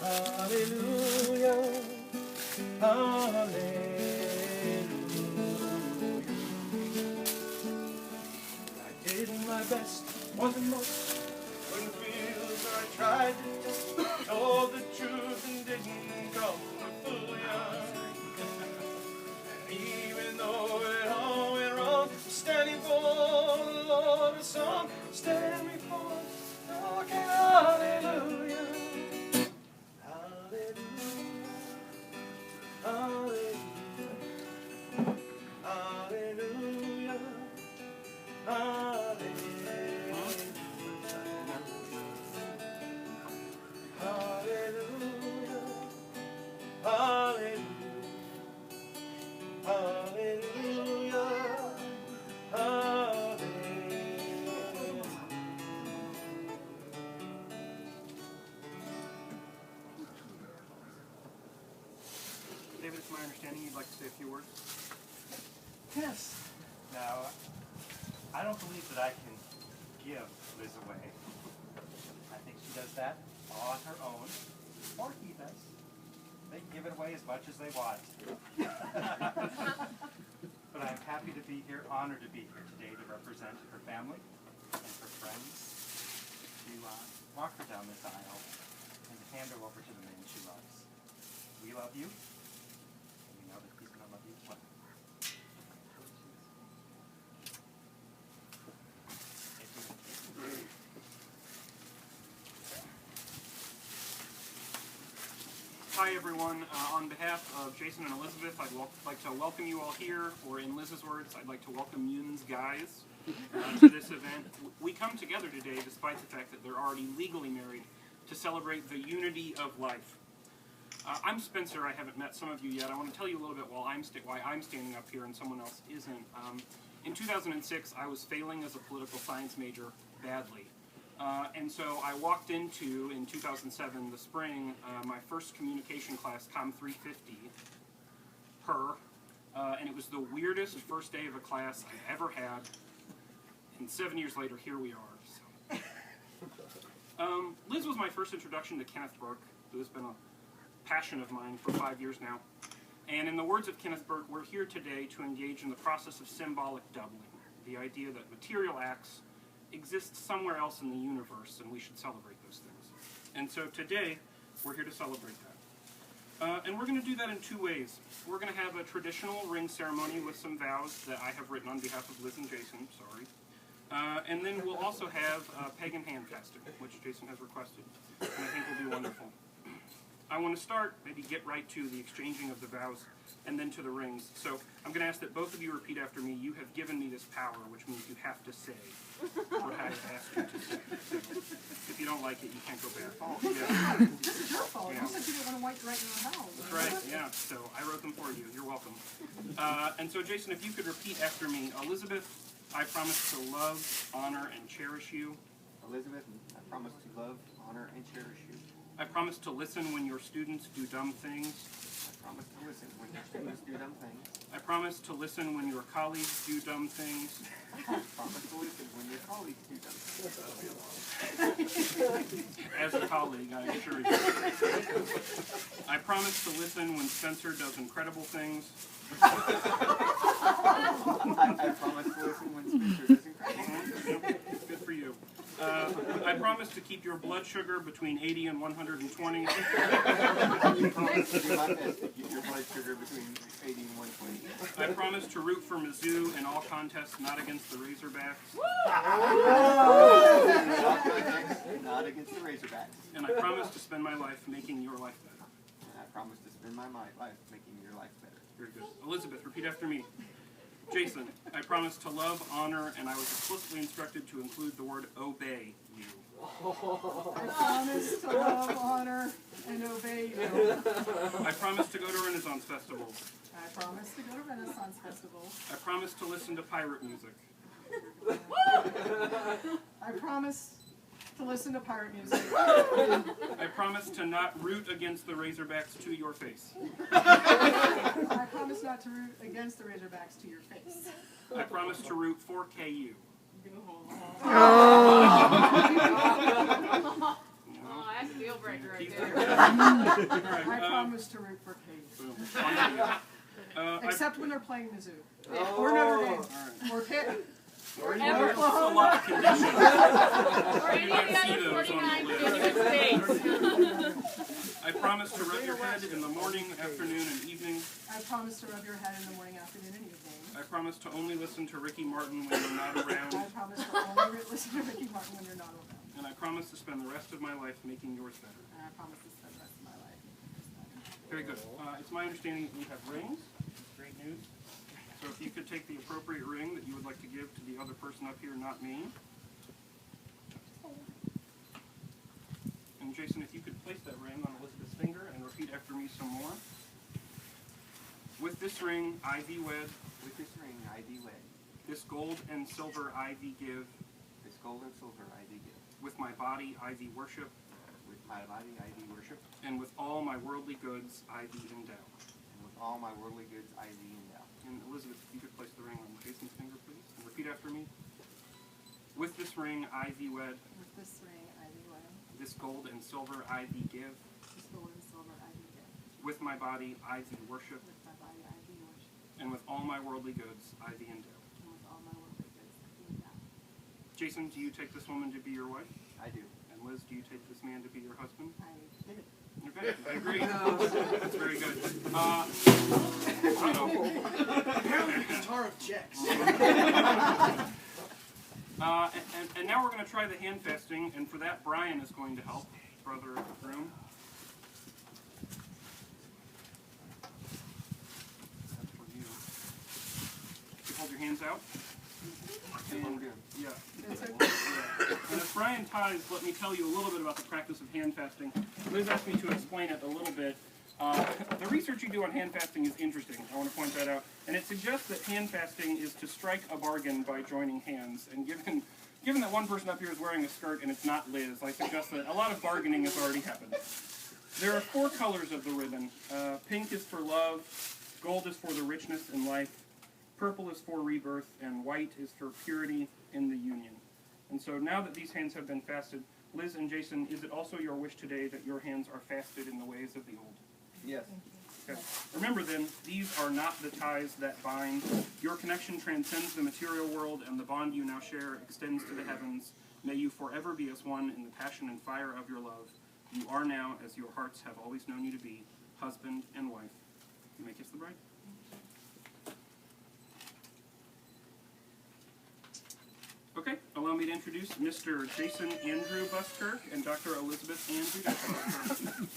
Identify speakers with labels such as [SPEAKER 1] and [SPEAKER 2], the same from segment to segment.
[SPEAKER 1] Hallelujah. Hallelujah. I did my best, wasn't most, when feels I tried to told the truth and didn't come to fool ya. And even though it all went wrong, I'm standing for the Lord a song, stand before, okay, hallelujah. Hallelujah. Hallelujah. Hallelujah. Hallelujah. Hallelujah. Hallelujah. Hallelujah.
[SPEAKER 2] David, it's my understanding you'd like to say a few words.
[SPEAKER 3] Yes. Now, I don't believe that I can give Liz away. I think she does that on her own, or he does. They can give it away as much as they want. But I'm happy to be here, honored to be here today to represent her family and her friends, to walk her down this aisle and to hand her over to the man she loves. We love you, and we know that he's going to love you as well.
[SPEAKER 2] Hi, everyone. On behalf of Jason and Elizabeth, I'd like to welcome you all here, or in Liz's words, I'd like to welcome Yun's guys to this event. We come together today, despite the fact that they're already legally married, to celebrate the unity of life. I'm Spencer. I haven't met some of you yet. I want to tell you a little bit why I'm standing up here and someone else isn't. In 2006, I was failing as a political science major badly. And so I walked into, in 2007, the spring, my first communication class, Com 350, and it was the weirdest first day of a class I've ever had, and 7 years later, here we are. So. Liz was my first introduction to Kenneth Burke, who has been a passion of mine for 5 years now. And in the words of Kenneth Burke, we're here today to engage in the process of symbolic doubling, the idea that material acts exist somewhere else in the universe, and we should celebrate those things. And so today, we're here to celebrate that. And we're going to do that in two ways. We're going to have a traditional ring ceremony with some vows that I have written on behalf of Liz and Jason, sorry. And then we'll also have pagan hand fasting, which Jason has requested, and I think will be wonderful. I want to start, maybe get right to the exchanging of the vows, and then to the rings. So I'm going to ask that both of you repeat after me. You have given me this power, which means you have to say what I have asked you to say. So if you don't like it, you can't go back.
[SPEAKER 4] Yeah. This is your fault.
[SPEAKER 2] Yeah.
[SPEAKER 4] You said you didn't want to write your own house.
[SPEAKER 2] That's right, yeah. So I wrote them for you. You're welcome. And so, Jason, if you could repeat after me. Elizabeth, I promise to love, honor, and cherish you.
[SPEAKER 5] Elizabeth, I promise to love, honor, and cherish you.
[SPEAKER 2] I promise to listen when your students do dumb things.
[SPEAKER 5] I promise to listen when your students do dumb things.
[SPEAKER 2] I promise to listen when your colleagues do dumb things.
[SPEAKER 5] I promise to listen when your colleagues do dumb things.
[SPEAKER 2] As a colleague, I assure you. I promise to listen when Spencer does incredible things.
[SPEAKER 5] I promise to listen when Spencer does incredible things.
[SPEAKER 2] Good for you. I promise to keep your blood sugar between 80 and 120.
[SPEAKER 5] I promise to do my best to keep your blood sugar between 80 and 120.
[SPEAKER 2] I promise to root for Mizzou in all contests, not against the Razorbacks.
[SPEAKER 5] Not against the Razorbacks.
[SPEAKER 2] And I promise to spend my life making your life better.
[SPEAKER 5] And I promise to spend my life making your life better.
[SPEAKER 2] Very good. Elizabeth, repeat after me. Jason, I promise to love, honor, and I was explicitly instructed to include the word obey you.
[SPEAKER 4] I promise to love, honor, and obey you.
[SPEAKER 2] I promise to go to Renaissance festivals.
[SPEAKER 4] I promise to go to Renaissance festivals.
[SPEAKER 2] I promise to listen to pirate music.
[SPEAKER 4] I promise to listen to pirate music.
[SPEAKER 2] I promise to not root against the Razorbacks to your face.
[SPEAKER 4] I promise not to root against the Razorbacks to your face.
[SPEAKER 2] I promise to root for KU.
[SPEAKER 4] I promise to root for Katie.
[SPEAKER 2] Boom. On video.
[SPEAKER 4] Except when they're playing Mizzou. Or Notre Dame.
[SPEAKER 2] Alright.
[SPEAKER 4] Or Pitt.
[SPEAKER 2] There's a lot of conditions.
[SPEAKER 6] Or any of the other 49 continuous states.
[SPEAKER 2] I promise to rub your head in the morning, afternoon, and evening.
[SPEAKER 4] I promise to rub your head in the morning, afternoon, and evening.
[SPEAKER 2] I promise to only listen to Ricky Martin when you're not around.
[SPEAKER 4] I promise to only listen to Ricky Martin when you're not around.
[SPEAKER 2] And I promise to spend the rest of my life making yours better.
[SPEAKER 4] And I promise to spend the rest of my life.
[SPEAKER 2] Very good. It's my understanding that we have rings. Great news. So if you could take the appropriate ring that you would like to give to the other person up here, not me. And Jason, if you could place that ring on Elizabeth's finger and repeat after me some more. With this ring, I thee wed.
[SPEAKER 5] With this ring I thee wed.
[SPEAKER 2] This gold and silver I thee give.
[SPEAKER 5] This gold and silver I thee give.
[SPEAKER 2] With my body I thee worship.
[SPEAKER 5] With my body I thee worship.
[SPEAKER 2] And with all my worldly goods I thee endow.
[SPEAKER 5] And with all my worldly goods I thee endow.
[SPEAKER 2] And Elizabeth, if you could place the ring on Jason's finger, please. And repeat after me. With this ring I thee wed.
[SPEAKER 4] With this ring, I thee wed.
[SPEAKER 2] This gold and silver I thee give.
[SPEAKER 4] This gold and silver, I thee give.
[SPEAKER 2] With my body I thee worship.
[SPEAKER 4] With my body, I thee worship.
[SPEAKER 2] And with all my worldly goods I thee endow.
[SPEAKER 4] And with all my worldly goods, I thee endow.
[SPEAKER 2] Jason, do you take this woman to be your wife?
[SPEAKER 5] I do.
[SPEAKER 2] And Liz, do you take this man to be your husband?
[SPEAKER 4] I did it.
[SPEAKER 2] Okay, I agree. That's very good.
[SPEAKER 1] Apparently the guitar objects.
[SPEAKER 2] And now we're going to try the hand fasting, and for that Brian is going to help, brother of the groom. That's for you. You hold your hands out. And, yeah.
[SPEAKER 4] It's okay.
[SPEAKER 2] And as Brian ties, let me tell you a little bit about the practice of hand fasting. Liz asked me to explain it a little bit. The research you do on hand fasting is interesting. I want to point that out. And it suggests that hand fasting is to strike a bargain by joining hands. And given that one person up here is wearing a skirt and it's not Liz, I suggest that a lot of bargaining has already happened. There are 4 colors of the ribbon. Pink is for love, gold is for the richness in life, purple is for rebirth, and white is for purity in the union. And so now that these hands have been fasted, Liz and Jason, is it also your wish today that your hands are fasted in the ways of the old?
[SPEAKER 5] Yes.
[SPEAKER 2] Okay. Remember then, these are not the ties that bind. Your connection transcends the material world, and the bond you now share extends to the heavens. May you forever be as one in the passion and fire of your love. You are now, as your hearts have always known you to be, husband and wife. You may kiss the bride. Okay, allow me to introduce Mr. Jason Andrew Buskirk and Dr. Elizabeth Ann Buskirk.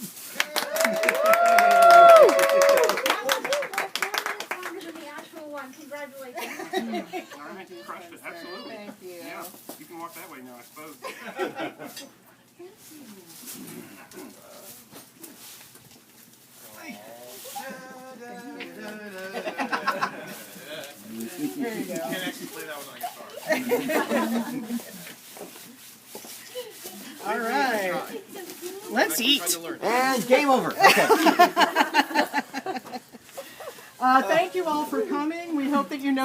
[SPEAKER 6] The actual one. Congratulations.
[SPEAKER 2] All right, you crushed it. Absolutely.
[SPEAKER 4] Thank you.
[SPEAKER 2] Yeah, you can walk that way now, I suppose.
[SPEAKER 4] There you go.
[SPEAKER 1] You can't actually play that one on guitar.
[SPEAKER 4] All right. Let's eat.
[SPEAKER 1] Tried to learn.
[SPEAKER 7] And game over. Okay.
[SPEAKER 4] Thank you all for coming. We hope that you know